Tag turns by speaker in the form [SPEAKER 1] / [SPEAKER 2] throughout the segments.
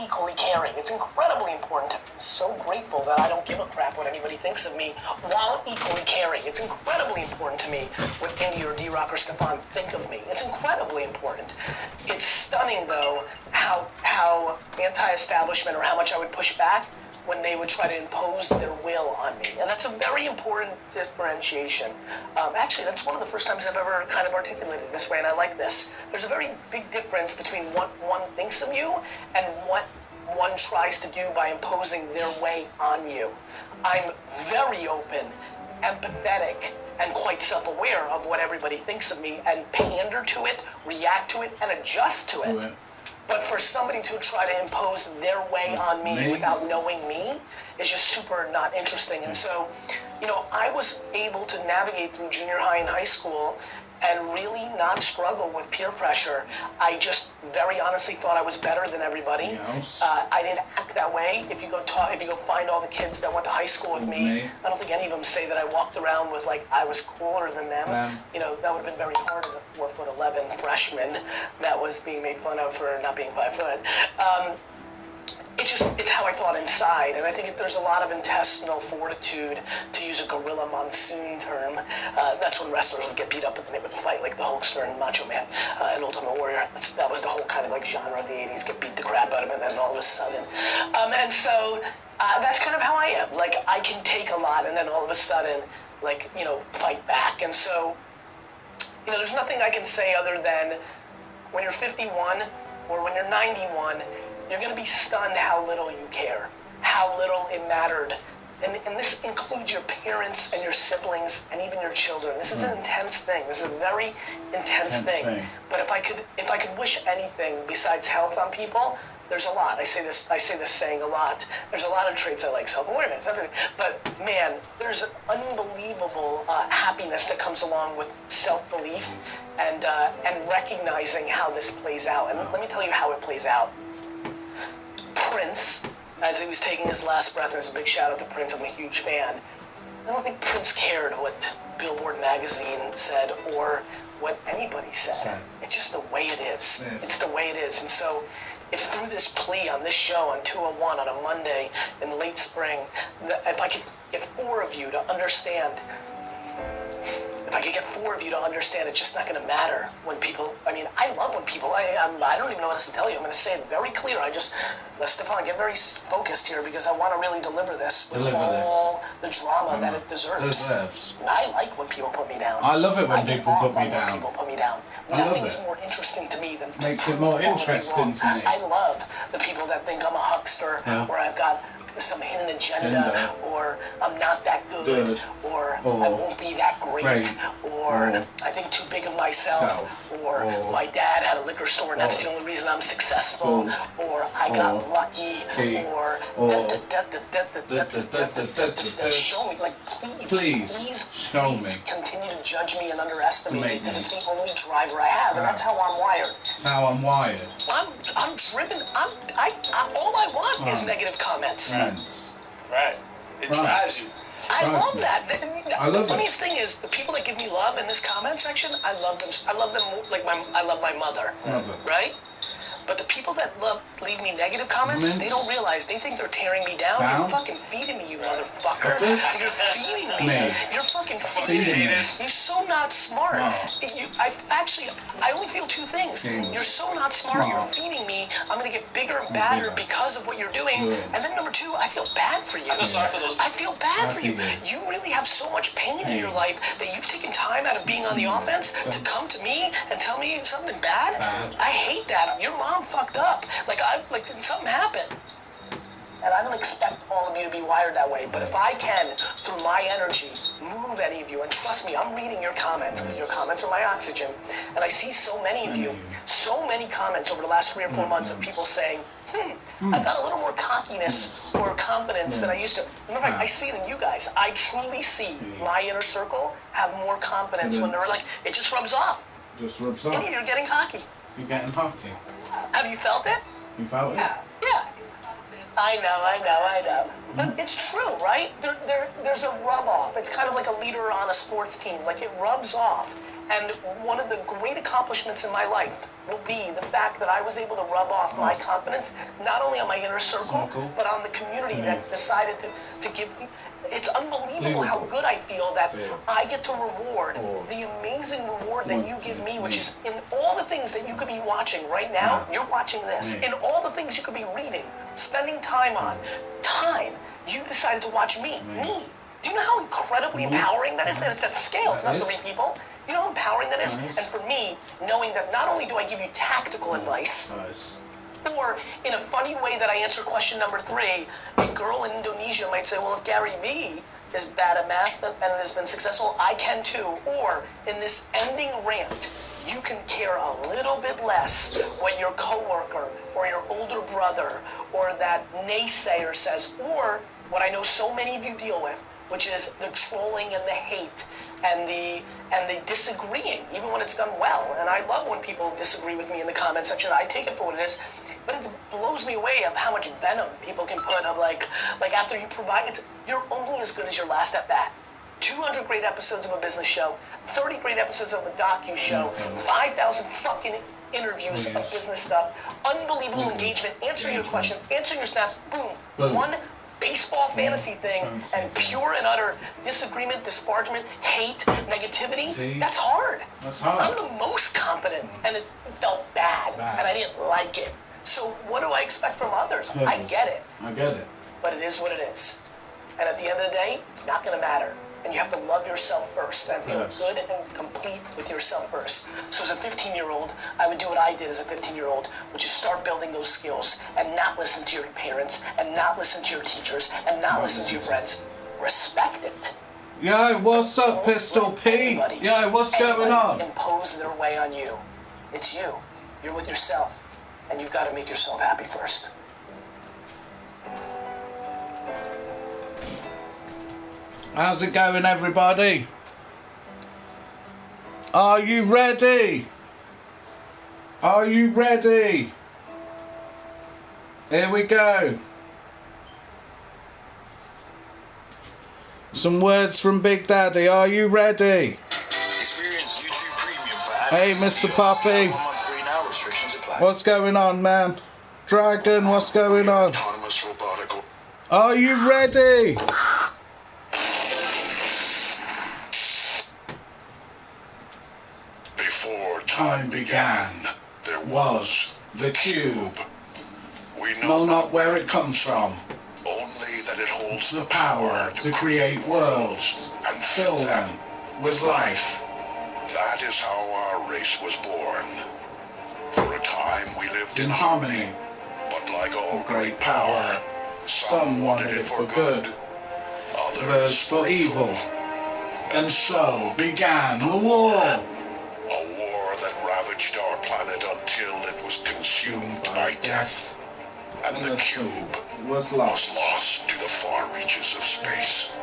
[SPEAKER 1] equally caring. It's incredibly important. I'm so grateful that I don't give a crap what anybody thinks of me while equally caring. It's incredibly important to me what Indy or D-Rock or Stefan think of me. It's incredibly important. It's stunning, though, how anti-establishment or how much I would push back when they would try to impose their will on me. And that's a very important differentiation. Actually, that's one of the first times I've ever kind of articulated it this way, and I like this. There's a very big difference between what one thinks of you and what one tries to do by imposing their way on you. I'm very open, empathetic, and quite self-aware of what everybody thinks of me and pander to it, react to it, and adjust to it. But for somebody to try to impose their way on me without knowing me is just super not interesting. And so, you know, I was able to navigate through junior high and high school and really not struggle with peer pressure. I just very honestly thought I was better than everybody.
[SPEAKER 2] Yes.
[SPEAKER 1] I didn't act that way. If you go find all the kids that went to high school with me, I don't think any of them say that I walked around with like I was cooler than them. You know, that would have been very hard as a 4'11" freshman that was being made fun of for not being 5 foot. It's how I thought inside, and I think there's a lot of intestinal fortitude, to use a Gorilla Monsoon term. That's when wrestlers would get beat up and they would fight like the Hulkster and Macho Man and Ultimate Warrior. That was the whole kind of like genre of the 80s, get beat the crap out of him, and then all of a sudden. And so that's kind of how I am. Like, I can take a lot, and then all of a sudden, like, you know, fight back. And so, you know, there's nothing I can say other than when you're 51 or when you're 91, you're going to be stunned how little you care, how little it mattered. And this includes your parents and your siblings and even your children. This is an intense thing. This is a very intense thing. But if I could wish anything besides health on people, there's a lot. I say this saying a lot. There's a lot of traits I like, self-awareness, everything. But man, there's an unbelievable happiness that comes along with self-belief and recognizing how this plays out. And let me tell you how it plays out. Prince, as he was taking his last breath, and there's a big shout out to Prince, I'm a huge fan. I don't think Prince cared what Billboard magazine said or what anybody said. It's just the way it is. Yes. It's the way it is. And so if through this plea on this show on 201 on a Monday in late spring, if I could get 4 of you to understand, it's just not going to matter when people, I mean, I love when people, I don't even know what else to tell you. I'm going to say it very clear. Stefan, get very focused here because I want to really deliver this with all the drama that it deserves. I like when people put me down.
[SPEAKER 2] I love it when people put me down.
[SPEAKER 1] People put me down. Nothing's more interesting to me than
[SPEAKER 2] makes it more interesting to me.
[SPEAKER 1] I love the people that think I'm a huckster or I've got some hidden agenda, or I'm not that good, or I won't be that great, or I think too big of myself, or my dad had a liquor store and that's the only reason I'm successful, or I got lucky, or show me, like, please
[SPEAKER 2] show me.
[SPEAKER 1] Continue to judge me and underestimate me because it's the only driver I have, and that's how I'm wired.
[SPEAKER 2] That's how I'm wired.
[SPEAKER 1] I'm driven. All I want is negative comments.
[SPEAKER 3] Right. It drives you.
[SPEAKER 1] I love that. The funniest
[SPEAKER 2] it.
[SPEAKER 1] thing is the people that give me love in this comment section. I love them. I love them like I love my mother. Right? But the people that leave me negative comments, they don't realize. They think they're tearing me down. You're fucking feeding me, you motherfucker. You're feeding me. You're fucking feeding me. You're so not smart. I only feel 2 things. You're so not smart. You're feeding me. I'm going to get bigger and badder because of what you're doing. And then number 2, I feel bad for you. I feel sorry for those. I feel bad for you. You really have so much pain in your life that you've taken time out of being on the offense to come to me and tell me something bad. I hate that. Your mom fucked up. Like something happened. And I don't expect all of you to be wired that way, but if I can, through my energy, move any of you, and trust me, I'm reading your comments, because your comments are my oxygen, and I see so many of you, so many comments over the last 3 or 4 months of people saying, I've got a little more cockiness or confidence than I used to. As a matter of fact, I see it in you guys. I truly see my inner circle have more confidence when they're like, it just rubs off.
[SPEAKER 2] Just rubs off.
[SPEAKER 1] You're getting cocky.
[SPEAKER 2] You're getting cocky.
[SPEAKER 1] Have you felt it?
[SPEAKER 2] You felt it?
[SPEAKER 1] Yeah. I know. But it's true, right? There's a rub-off. It's kind of like a leader on a sports team. Like, it rubs off. And one of the great accomplishments in my life will be the fact that I was able to rub off my confidence, not only on my inner circle, but on the community that decided to give me. It's unbelievable how good I feel that I get to reward the amazing reward that you give me, which is in all the things that you could be watching right now. You're watching this. In all the things you could be reading, spending time on. You decided to watch me. Do you know how incredibly empowering that is? And it's at scale. It's not 3 people. You know how empowering that is? And for me, knowing that not only do I give you tactical advice, or in a funny way that I answer question number 3, a girl in Indonesia might say, well, if Gary Vee is bad at math and has been successful, I can too. Or in this ending rant, you can care a little bit less what your coworker or your older brother or that naysayer says, or what I know so many of you deal with, which is the trolling and the hate and the disagreeing, even when it's done well. And I love when people disagree with me in the comment section. I take it for what it is, but it blows me away of how much venom people can put of like after you provide, you're only as good as your last at bat. 200 great episodes of a business show, 30 great episodes of a docu show, 5,000 fucking interviews of business stuff, unbelievable engagement, answering your questions, answering your snaps, boom. One baseball fantasy thing and pure and utter disagreement, disparagement, hate, negativity. That's hard. I'm the most confident, and it felt bad, and I didn't like it. So what do I expect from others? I get it. But it is what it is. And at the end of the day, it's not going to matter. And you have to love yourself first and feel good and complete with yourself first. So as a 15-year-old, I would do what I did as a 15-year-old, which is start building those skills and not listen to your parents and not listen to your teachers and not listen to your friends. Respect it.
[SPEAKER 2] Yo, what's up, Pistol Pete? Yo, what's going on?
[SPEAKER 1] Impose their way on you. It's you. You're with yourself. And you've got to make yourself happy first.
[SPEAKER 2] How's it going, everybody? Are you ready? Are you ready? Here we go. Some words from Big Daddy. Are you ready?
[SPEAKER 4] Experience YouTube Premium for
[SPEAKER 2] Hey, Mr. Puppy. What's going on, man? Dragon, what's going on? Are you ready?
[SPEAKER 4] Before time began, there was the cube. We
[SPEAKER 2] Know not where it comes from,
[SPEAKER 4] only that it holds the power to create worlds and fill them with life. That is how our race was born. For a time we lived in harmony, but like all great power, some wanted it for good, others for evil. And so began a war. A war that ravaged our planet until it was consumed by death. And the cube
[SPEAKER 2] was
[SPEAKER 4] lost to the far reaches of space.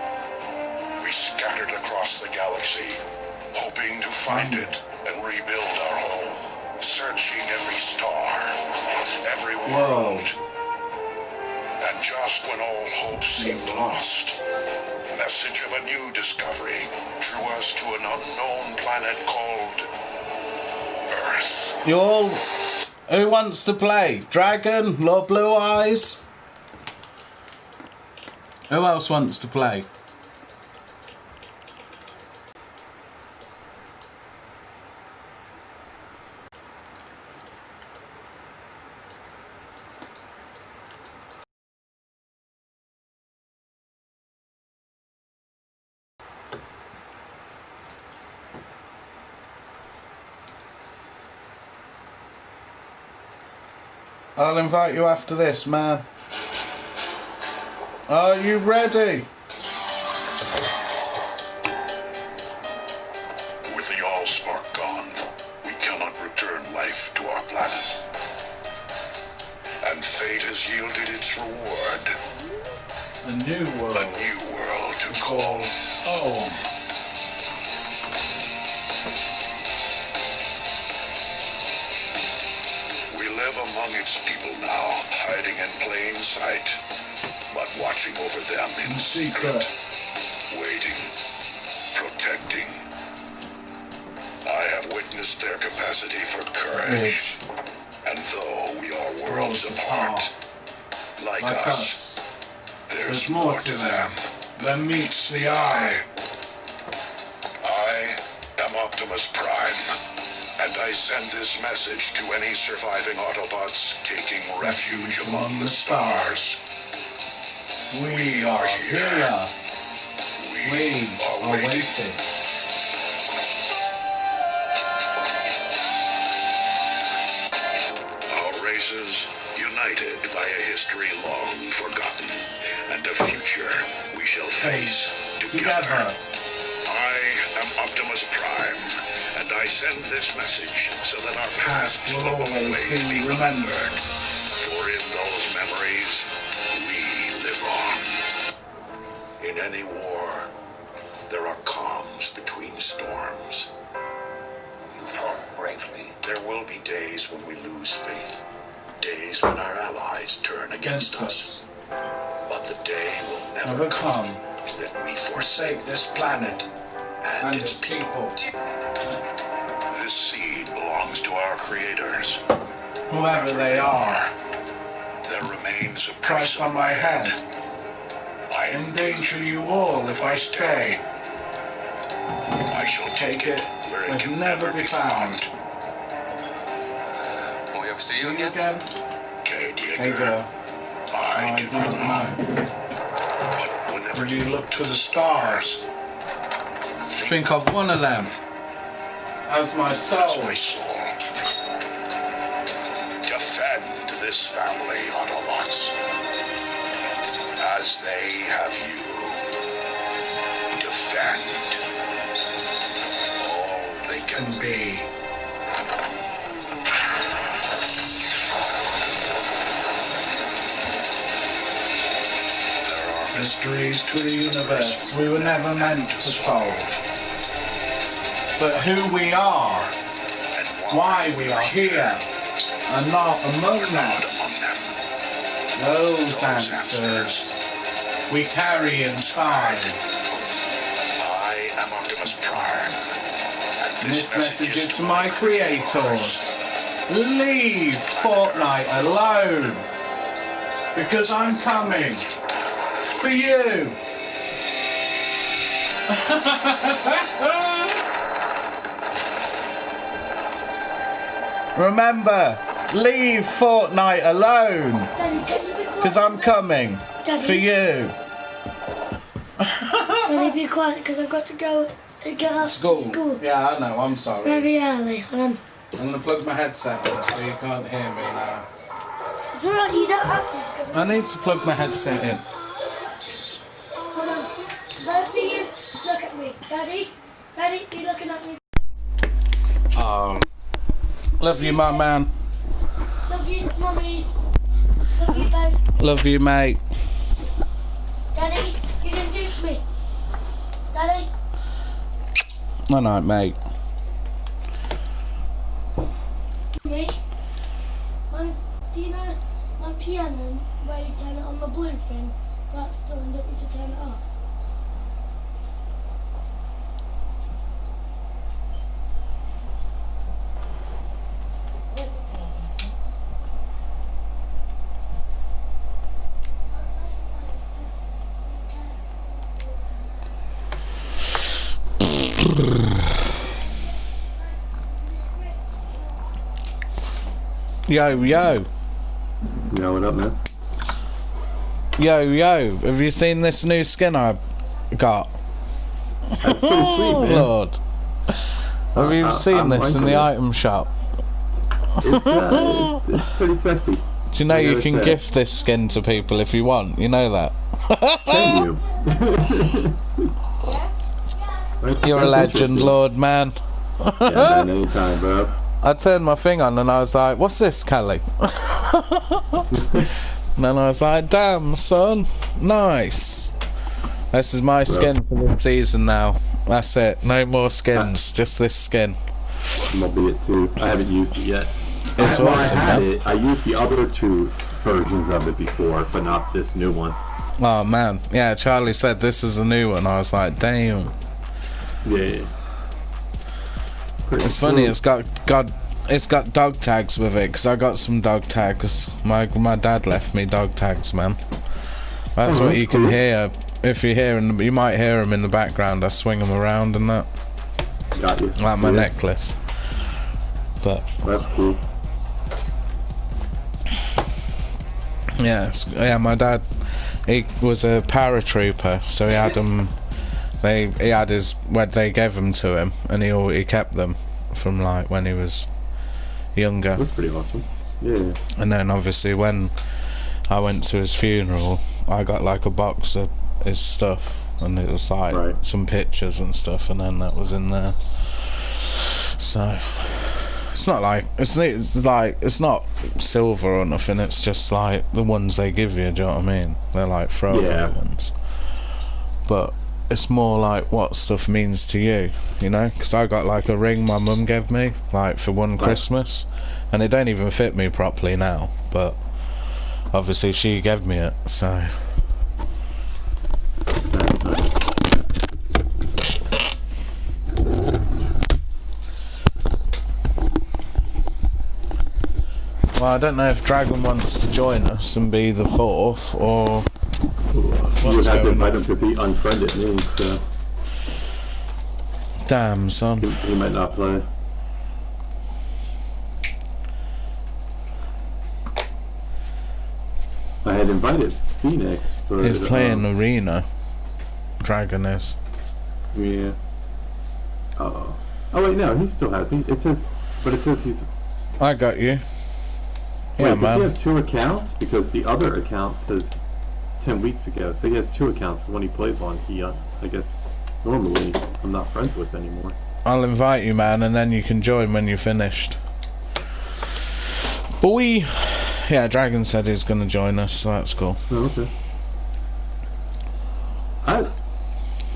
[SPEAKER 4] We scattered across the galaxy, hoping to find it and rebuild our home, searching every star, every world. And just when all hope seemed lost, a message of a new discovery drew us to an unknown planet called Earth.
[SPEAKER 2] You all... Who wants to play? Dragon? Lord Blue Eyes? Who else wants to play? I'll invite you after this, man. Are you ready?
[SPEAKER 4] With the Allspark gone, we cannot return life to our planet. And fate has yielded its reward.
[SPEAKER 2] A new world.
[SPEAKER 4] A new world to call home. We live among its people now, hiding in plain sight. but watching over them in secret, waiting, protecting. I have witnessed their capacity for courage, and though we are worlds apart, like us, there's more to them than meets the eye. I am Optimus Prime, and I send this message to any surviving Autobots taking refuge among the stars. We are here. We are waiting. Our races united by a history long forgotten, and a future we shall face together. I am Optimus Prime, and I send this message so that our past will always be remembered. For in those memories, we live on. In any war, there are calms between storms.
[SPEAKER 1] You can't break me.
[SPEAKER 4] There will be days when we lose faith. Days when our allies turn against us. But the day will never come that we forsake this planet and its people. This seed belongs to our creators. Whoever they are. There remains a price on my head. I endanger you all if I stay. I shall take it where it can never be found.
[SPEAKER 1] Will we ever see you again?
[SPEAKER 4] K-Digger. I do not know. But whenever you look to the stars,
[SPEAKER 2] think of one of them as my soul.
[SPEAKER 4] Defend this family, Autobots, as they have you. Defend all they can be. There are mysteries to the universe we were never meant to solve.
[SPEAKER 2] But who we are, why we are here, and not among them, those answers we carry inside.
[SPEAKER 4] I am Optimus Prime,
[SPEAKER 2] and this message is to my creators. Leave Fortnite alone, because I'm coming for you. Remember, leave Fortnite alone, because I'm coming for you.
[SPEAKER 5] Daddy, be quiet, because I've got to go and get us to school.
[SPEAKER 2] Yeah, I know, I'm sorry.
[SPEAKER 5] Very early.
[SPEAKER 2] I'm going to plug my headset in so you can't hear me now.
[SPEAKER 5] It's alright, you don't have to.
[SPEAKER 2] I need to plug my headset in.
[SPEAKER 5] Hold on. Both of you, look at me. Daddy, you looking at me?
[SPEAKER 2] Love you, my man.
[SPEAKER 5] Love you, Mummy. Love you both.
[SPEAKER 2] Love you, mate.
[SPEAKER 5] Daddy, you didn't do it to me. Daddy.
[SPEAKER 2] Good night, mate.
[SPEAKER 5] Me? Do you know my piano, where you turn it on the blue thing? That's still and don't need to turn it off.
[SPEAKER 2] Yo, yo.
[SPEAKER 6] Yo, what up, man?
[SPEAKER 2] Yo, have you seen this new skin I got?
[SPEAKER 6] That's pretty sweet, man.
[SPEAKER 2] Lord. Have you seen this in the item shop?
[SPEAKER 6] It's pretty sexy.
[SPEAKER 2] Do you know you can gift this skin to people if you want? You know that?
[SPEAKER 6] Can you?
[SPEAKER 2] You're a legend, Lord, man.
[SPEAKER 6] Yeah, man, anytime, bro.
[SPEAKER 2] I turned my thing on and I was like, what's this, Kelly? And then I was like, damn, son, nice. This is my skin for this season now. That's it. No more skins, just this skin.
[SPEAKER 6] I'm gonna be it too. I haven't used it yet.
[SPEAKER 2] It's awesome, man.
[SPEAKER 6] I used the other two versions of it before, but not this new one.
[SPEAKER 2] Oh man, yeah. Charlie said this is a new one. I was like, damn.
[SPEAKER 6] Yeah. Pretty
[SPEAKER 2] It's funny.
[SPEAKER 6] cool.
[SPEAKER 2] It's got dog tags with it, because I got some dog tags. My dad left me dog tags, man. That's what you can hear. If you hear them, you might hear them in the background. I swing them around and that.
[SPEAKER 6] Got you.
[SPEAKER 2] Like my necklace. But
[SPEAKER 6] that's cool.
[SPEAKER 2] Yeah, my dad, he was a paratrooper, so he had them. They gave them to him, and he kept them from like when he was younger.
[SPEAKER 6] That's pretty awesome. Yeah.
[SPEAKER 2] And then obviously when I went to his funeral, I got like a box of his stuff, and it was like some pictures and stuff, and then that was in there. So it's not like it's not silver or nothing. It's just like the ones they give you. Do you know what I mean? They're like throwaway ones. But it's more like what stuff means to you, you know? Because I got like a ring my mum gave me, like for one Christmas, and it don't even fit me properly now. But obviously she gave me it, so.
[SPEAKER 6] That's nice.
[SPEAKER 2] Well, I don't know if Dragon wants to join us and be the fourth, or
[SPEAKER 6] you would have to invite him because he unfriended me, so.
[SPEAKER 2] Damn, son.
[SPEAKER 6] He might not play. I had invited Phoenix, but
[SPEAKER 2] he's playing Arena. Dragon is.
[SPEAKER 6] Yeah. Oh wait, no, he still has me. It says he's.
[SPEAKER 2] I got you.
[SPEAKER 6] Wait,
[SPEAKER 2] Yeah,
[SPEAKER 6] does
[SPEAKER 2] man.
[SPEAKER 6] he have 2 accounts? Because the other account says 10 weeks ago, so he has 2 accounts. The one he plays on, he I guess normally I'm not friends with anymore.
[SPEAKER 2] I'll invite you, man, and then you can join when you're finished. But yeah, Dragon said he's gonna join us, so that's cool.
[SPEAKER 6] Oh, okay.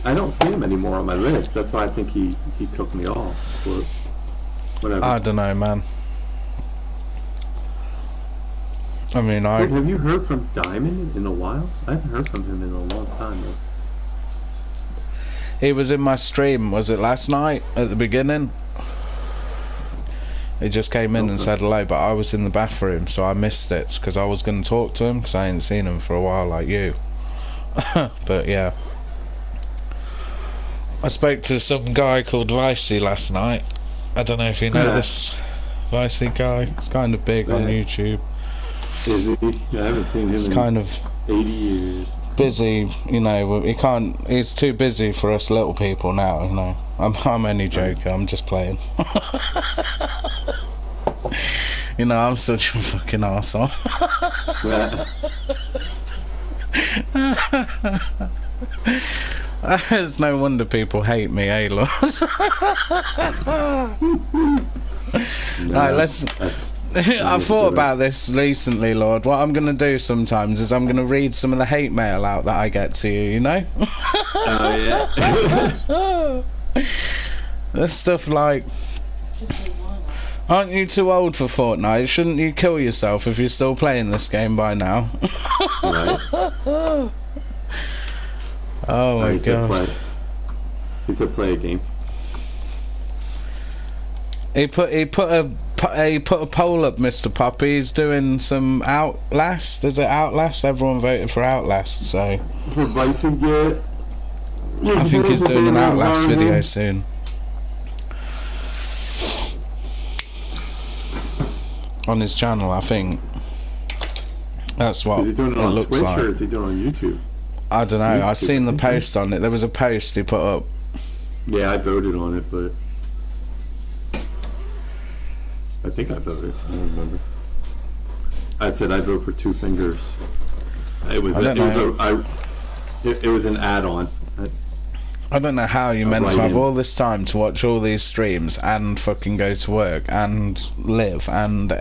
[SPEAKER 6] I don't see him anymore on my list. That's why I think he took me off. Or whatever.
[SPEAKER 2] I don't know, man. I mean,
[SPEAKER 6] Wait, have you heard from Diamond in a while? I haven't heard from him in a long time. Though.
[SPEAKER 2] He was in my stream. Was it last night at the beginning? He just came in and said hello, but I was in the bathroom, so I missed it because I was going to talk to him because I ain't seen him for a while like you. But yeah, I spoke to some guy called Vicey last night. I don't know if you know this Vicey guy. He's kind of big on YouTube.
[SPEAKER 6] Is he? I haven't seen him in
[SPEAKER 2] kind of
[SPEAKER 6] 80 years.
[SPEAKER 2] Busy, you know. He's too busy for us little people now, you know. I'm only joking. I'm just playing. You know, I'm such a fucking arsehole. It's no wonder people hate me, eh, Lord? Right, let's. I thought about this recently, Lord. What I'm gonna do sometimes is I'm gonna read some of the hate mail out that I get to you, you know?
[SPEAKER 6] Oh, yeah.
[SPEAKER 2] There's stuff like, aren't you too old for Fortnite? Shouldn't you kill yourself if you're still playing this game by now?
[SPEAKER 6] Right.
[SPEAKER 2] Oh my god.
[SPEAKER 6] He said play a game.
[SPEAKER 2] He put a poll up, Mr. Poppy. He's doing some Outlast. Is it Outlast? Everyone voted for Outlast, so.
[SPEAKER 6] For Bison, yeah.
[SPEAKER 2] I think he's doing an Outlast video soon. On his channel, I think. That's what
[SPEAKER 6] is he doing it on
[SPEAKER 2] looks
[SPEAKER 6] Twitch
[SPEAKER 2] like.
[SPEAKER 6] or is he doing it on YouTube?
[SPEAKER 2] I don't know. I seen the post on it. There was a post he put up.
[SPEAKER 6] Yeah, I voted on it, but I think I voted. I don't remember. I said I vote for Two Fingers. It was an add-on.
[SPEAKER 2] I don't know how you meant to have all this time to watch all these streams and fucking go to work and live and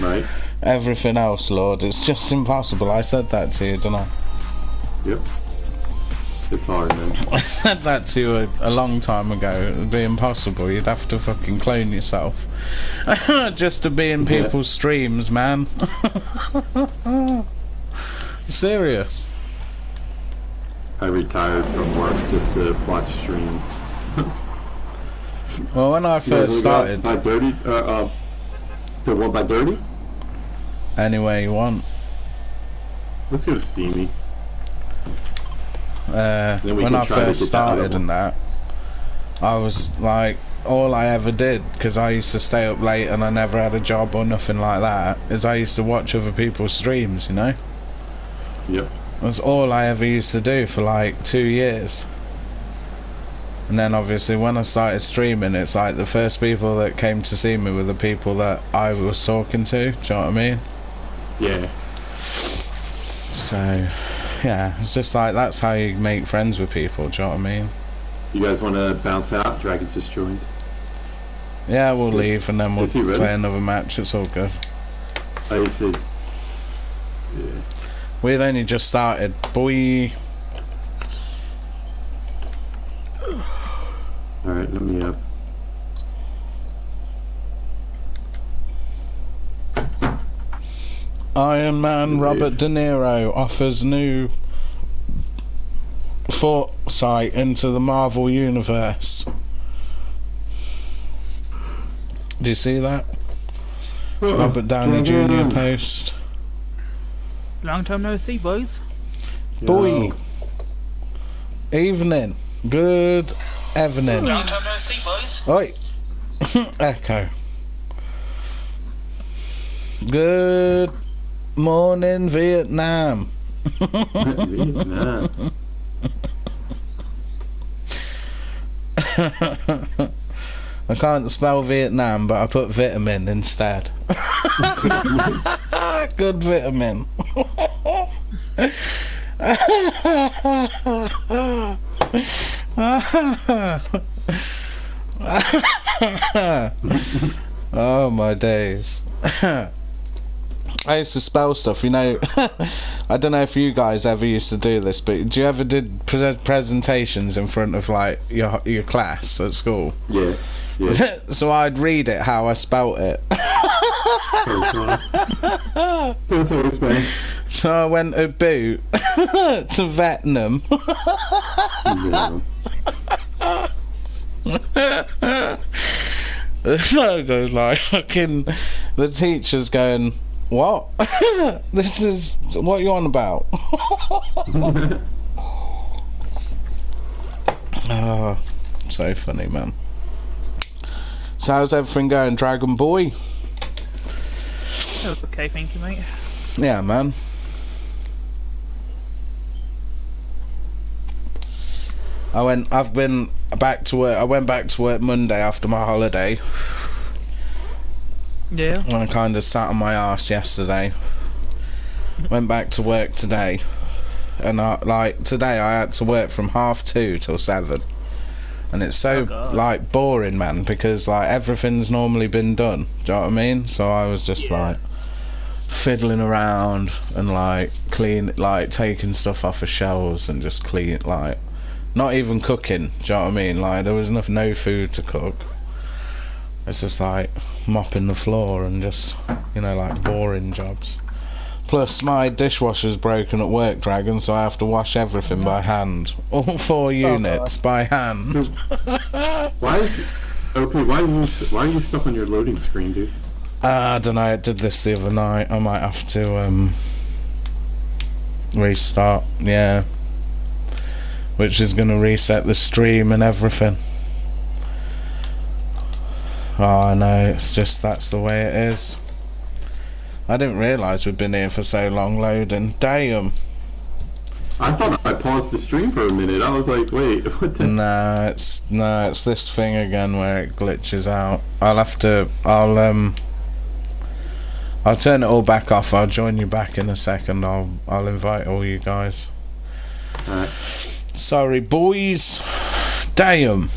[SPEAKER 6] right.
[SPEAKER 2] Everything else, Lord. It's just impossible. I said that to you, didn't I?
[SPEAKER 6] Yep. It's hard, man.
[SPEAKER 2] I said that to you a long time ago. It would be impossible. You'd have to fucking clone yourself just to be in people's streams, man. Serious.
[SPEAKER 6] I retired from work just to watch streams.
[SPEAKER 2] Well, when I first started...
[SPEAKER 6] By Dirty? The one by Dirty?
[SPEAKER 2] Anyway you want.
[SPEAKER 6] Let's go to Steamy.
[SPEAKER 2] When I first started and that, I was like, all I ever did, because I used to stay up late and I never had a job or nothing like that, is I used to watch other people's streams, you know?
[SPEAKER 6] Yep.
[SPEAKER 2] That's all I ever used to do for like 2 years. And then obviously when I started streaming, it's like the first people that came to see me were the people that I was talking to, do you know what I mean?
[SPEAKER 6] Yeah.
[SPEAKER 2] So, yeah, it's just like, that's how you make friends with people, do you know what I mean?
[SPEAKER 6] You guys want to bounce out? Dragon just joined.
[SPEAKER 2] Yeah, we'll leave and then we'll play another match, it's all good.
[SPEAKER 6] I see. Yeah.
[SPEAKER 2] We'd only just started, boy.
[SPEAKER 6] Alright, let me up.
[SPEAKER 2] Iron Man Robert De Niro offers new foresight into the Marvel Universe. Do you see that? Robert Downey Jr. post.
[SPEAKER 7] Long time no see, boys.
[SPEAKER 2] Boy. Evening. Good evening.
[SPEAKER 3] Long time no see, boys.
[SPEAKER 2] Oi. Echo. Good morning, Vietnam.
[SPEAKER 6] Vietnam.
[SPEAKER 2] I can't spell Vietnam, but I put vitamin instead. Good vitamin. Oh my days. I used to spell stuff, you know. I don't know if you guys ever used to do this, but do you ever did presentations in front of like your class at school?
[SPEAKER 6] Yeah. Yeah.
[SPEAKER 2] So I'd read it how I spelt it.
[SPEAKER 6] That's always funny.
[SPEAKER 2] So I went to boot to Vietnam. So like fucking the teacher's going, what? This is what you on about? Oh, so funny, man. So how's everything going, Dragon Boy?
[SPEAKER 7] Okay, thank you, mate.
[SPEAKER 2] Yeah, man. I've been back to work. I went back to work Monday after my holiday.
[SPEAKER 7] Yeah.
[SPEAKER 2] When I kind of sat on my arse yesterday. Went back to work today. And like today I had to work from 2:30 till 7. And it's so like boring, man, because like everything's normally been done. Do you know what I mean? So I was just like fiddling around and like taking stuff off of shelves and just like not even cooking. Do you know what I mean? Like there was no food to cook. It's just like mopping the floor and just, you know, like boring jobs. Plus my dishwasher's broken at work, Dragon, so I have to wash everything by hand. All 4 units by hand.
[SPEAKER 6] Why are you stuck on your loading screen, dude?
[SPEAKER 2] I don't know, I did this the other night. I might have to restart, yeah. Which is gonna reset the stream and everything. Oh, I know, it's just that's the way it is. I didn't realise we'd been here for so long loading. Damn.
[SPEAKER 6] I thought I paused the stream for a minute. I was like, wait, what the...
[SPEAKER 2] No, it's this thing again where it glitches out. I'll turn it all back off. I'll join you back in a second. I'll invite all you guys.
[SPEAKER 6] Alright.
[SPEAKER 2] Sorry, boys. Damn.